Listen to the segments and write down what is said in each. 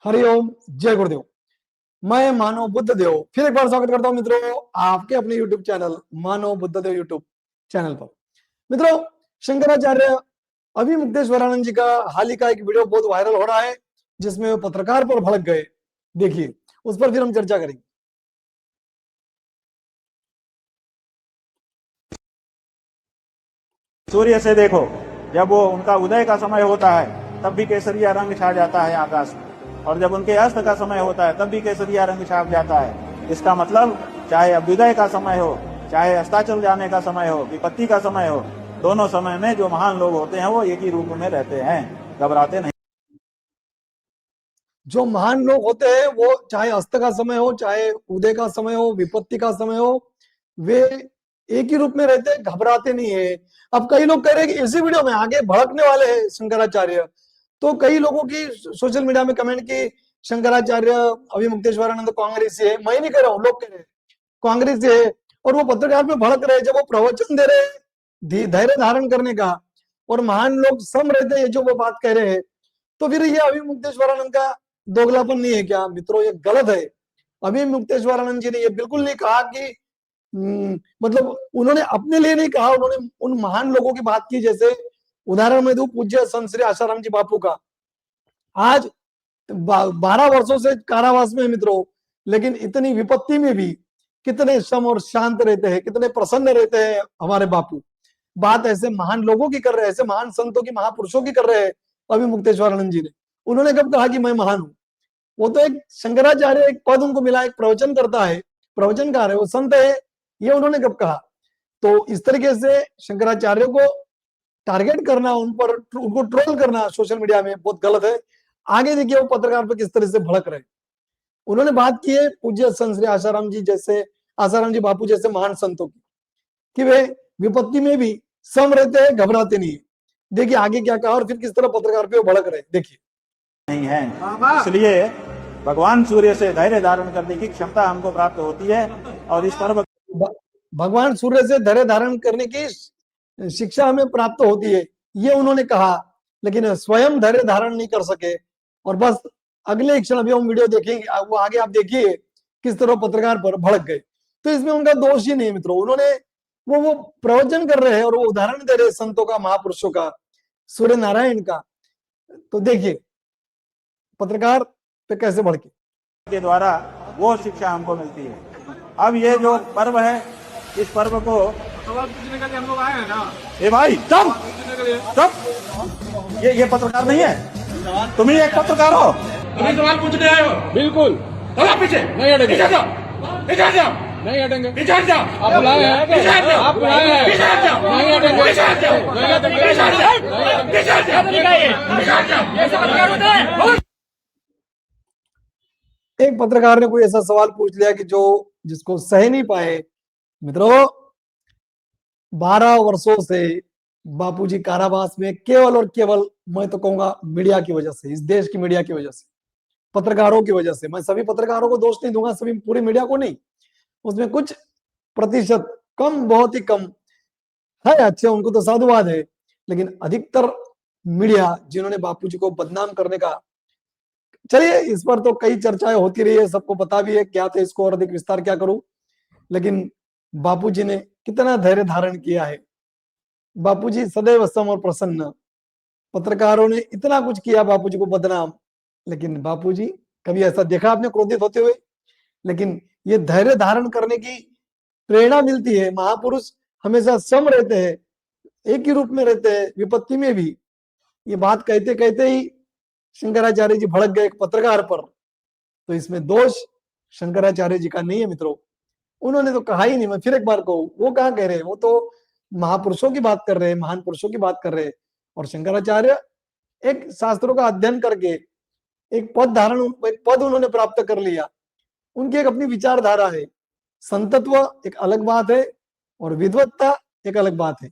हरिओम, जय गुरुदेव। मैं मानव बुद्ध देव फिर एक बार स्वागत करता हूं मित्रों आपके अपने YouTube चैनल मानव बुद्ध देव YouTube चैनल पर। मित्रों, शंकराचार्य अभिमुक्तेश्वरानंद जी का हाल ही का एक वीडियो बहुत वायरल हो रहा है जिसमें वो पत्रकार पर भड़क गए। देखिए, उस पर फिर हम चर्चा करेंगे। सूर्य से देखो, जब वो उनका उदय का समय होता है तब भी केसरिया रंग छा जाता है आकाश में, और जब उनके अस्त का समय होता है तब भी केसरिया रंग छा जाता है। इसका मतलब चाहे अभ्युदय का समय हो, चाहे अस्ताचल जाने का समय हो, विपत्ति का समय हो, दोनों समय में जो महान लोग होते हैं वो एक ही रूप में रहते हैं, घबराते नहीं। जो महान लोग होते हैं वो चाहे अस्त का समय हो, चाहे उदय का समय हो, विपत्ति का समय हो, वे एक ही रूप में रहते हैं, घबराते नहीं है। अब कई लोग कह रहे हैं कि इसी वीडियो में आगे भड़कने वाले हैं शंकराचार्य। तो कई लोगों की सोशल मीडिया में कमेंट की शंकराचार्य अभिमुक्तेश्वरानंद कांग्रेस से है। मैं नहीं कह रहा हूँ, लोग कह रहे हैं कांग्रेस से है। और वो पत्रकार में भड़क रहे, जब वो प्रवचन दे रहे हैं धैर्य धारण करने का, और महान लोग सम रहते हैं जो वो बात कह रहे हैं, तो फिर ये अभिमुक्तेश्वरानंद का दोगलापन नहीं है क्या मित्रों? ये गलत है। अभिमुक्तेश्वरानंद जी ने ये बिल्कुल नहीं कहा कि मतलब उन्होंने अपने लिए नहीं कहा, उन्होंने उन महान लोगों की बात की। जैसे उदाहरण में दूं, पूज्य संत श्री आसाराम जी बापू का। आज 12 वर्षों से कारावास में है मित्रों, लेकिन इतनी विपत्ति में भी कितने सम और शांत रहते हैं, कितने प्रसन्न रहते हैं हमारे बापू। बात ऐसे महान लोगों की कर रहे हैं, ऐसे महान संतों की, महापुरुषों की कर रहे हैं अभिमुक्तेश्वरानंद जी ने। उन्होंने कब कहा कि मैं महान हूं? वो तो एक शंकराचार्य, एक पद उनको मिला, एक प्रवचन करता है, प्रवचनकार है, वो संत है। ये उन्होंने कब कहा? तो इस तरीके से शंकराचार्य को टारगेट करना, उन पर उनको ट्रोल करना सोशल मीडिया में बहुत गलत है। आगे देखिए वो पत्रकार पर किस तरह से भड़क रहे। उन्होंने बात की है पूज्य संत श्री आसाराम जी जैसे, आसाराम जी बापू जैसे महान संतों की, कि वे विपत्ति में भी सम रहते हैं, घबराते नहीं है। देखिए आगे क्या कहा और फिर किस तरह पत्रकार पे वो भड़क रहे, देखिए। नहीं है, इसलिए भगवान सूर्य से धैर्य धारण करने की क्षमता हमको प्राप्त होती है, और इस पर्व भगवान सूर्य से धैर्य धारण करने की शिक्षा हमें प्राप्त होती है, ये उन्होंने कहा, लेकिन स्वयं धैर्य धारण नहीं कर सके। और बस अगले क्षण अभी हम वीडियो देखेंगे, वो आगे आप देखिए किस तरह पत्रकार पर भड़क गए। तो इसमें उनका दोष ही नहीं है मित्रों। उन्होंने वो प्रवचन कर रहे हैं और वो उदाहरण दे रहे हैं संतों का, महापुरुषों का, सूर्य नारायण का। तो देखिए पत्रकार पे कैसे भड़के। के द्वारा वो शिक्षा हमको मिलती है। अब ये जो पर्व है, इस पर्व को सवाल पूछने के लिए हम लोग आए हैं ना। ए भाई चुप चुप, ये पत्रकार नहीं है, तुम ही एक पत्रकार हो। तुम्हें सवाल पूछने आए हो? बिल्कुल चलो पीछे नहीं हटेंगे, पीछे जाओ, पीछे जाओ, नहीं हटेंगे। पीछे जाओ, आप बुलाए हैं, पीछे जाओ, आप बुलाए हैं, पीछे जाओ, नहीं हटेंगे, पीछे जाओ, नहीं हटेंगे, पीछे जाओ, पीछे जाओ, पीछे जाओ। ये सब पत्रकार होते हैं। एक पत्रकार ने कोई ऐसा सवाल पूछ लिया कि जो जिसको सह नहीं पाए। मित्रों, 12 वर्षों से बापूजी कारावास में, केवल और केवल मैं तो कहूंगा मीडिया की वजह से, इस देश की मीडिया की वजह से, पत्रकारों की वजह से। मैं सभी पत्रकारों को दोष नहीं दूंगा, सभी पूरी मीडिया को नहीं, उसमें कुछ प्रतिशत कम, बहुत ही कम है अच्छे, उनको तो साधुवाद है। लेकिन अधिकतर मीडिया जिन्होंने बापूजी को बदनाम करने का, चलिए इस पर तो कई चर्चाएं होती रही है, सबको पता भी है क्या, तो इसको और अधिक विस्तार क्या करूं। लेकिन बापूजी ने कितना धैर्य धारण किया है। बापूजी सदैव सम और प्रसन्न। पत्रकारों ने इतना कुछ किया बापूजी को बदनाम, लेकिन बापूजी कभी ऐसा देखा आपने क्रोधित होते हुए? लेकिन ये धैर्य धारण करने की प्रेरणा मिलती है। महापुरुष हमेशा सम रहते हैं, एक ही रूप में रहते हैं, विपत्ति में भी। ये बात कहते कहते ही शंकराचार्य जी भड़क गए एक पत्रकार पर। तो इसमें दोष शंकराचार्य जी का नहीं है मित्रों, उन्होंने तो कहा ही नहीं। मैं फिर एक बार कहूं, वो कहाँ कह रहे हैं? वो तो महापुरुषों की बात कर रहे हैं, महान पुरुषों की बात कर रहे हैं। और शंकराचार्य एक शास्त्रों का अध्ययन करके एक पद धारण, एक पद उन्होंने प्राप्त कर लिया। उनकी एक अपनी विचारधारा है। संतत्व एक अलग बात है और विद्वत्ता एक अलग बात है।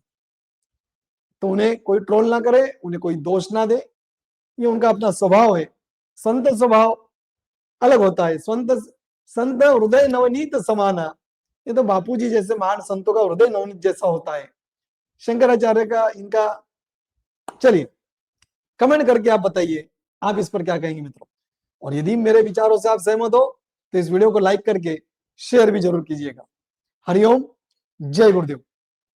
तो उन्हें कोई ट्रोल ना करे, उन्हें कोई दोष ना दे, ये उनका अपना स्वभाव है। संत स्वभाव अलग होता है। संत हृदय नवनीत समाना, ये तो बापूजी जैसे महान संतों का हृदय नवनीत जैसा होता है। शंकराचार्य का, इनका, चलिए कमेंट करके आप बताइए आप इस पर क्या कहेंगे मित्रों। और यदि मेरे विचारों से आप सहमत हो तो इस वीडियो को लाइक करके शेयर भी जरूर कीजिएगा। हरिओम, जय गुरुदेव।